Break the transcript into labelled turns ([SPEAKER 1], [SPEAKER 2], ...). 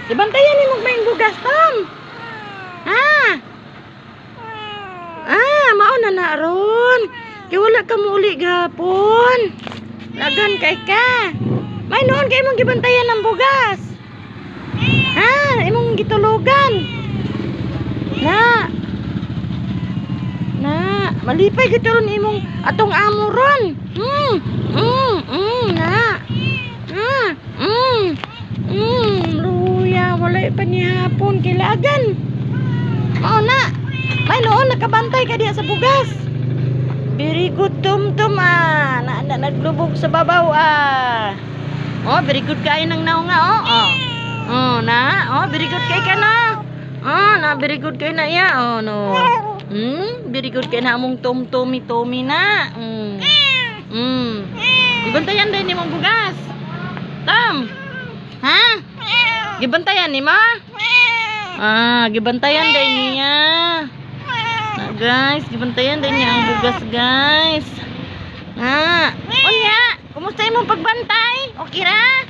[SPEAKER 1] Gibantayan ni mo maing bugas, Tom. Ha? Mao na na ron. Kay wala ka mo uli gapon. Lagan kay ka. May noon kay imong gibantayan ng bugas. Imong gitulugan. Malipay gito ron imong atong amo ron. Luya, wala pa niya hapon kilagan. Mao na. May noon nakabantay ka diha sa bugas. Very good tum-tum naglubog sa babaw Oh, very good kayo ng naong nga very good kay ka na. Very good kay na ya. No. Very good kay na among tum-tumi na. Gibantayan din ni mong bugas. Tom. Ha? Gibantayan ni ma? Gibantayan din niya. Guys, gibantayan din niya ang bugas, guys. Unya, kumusta imong pagbantay? Okay ra?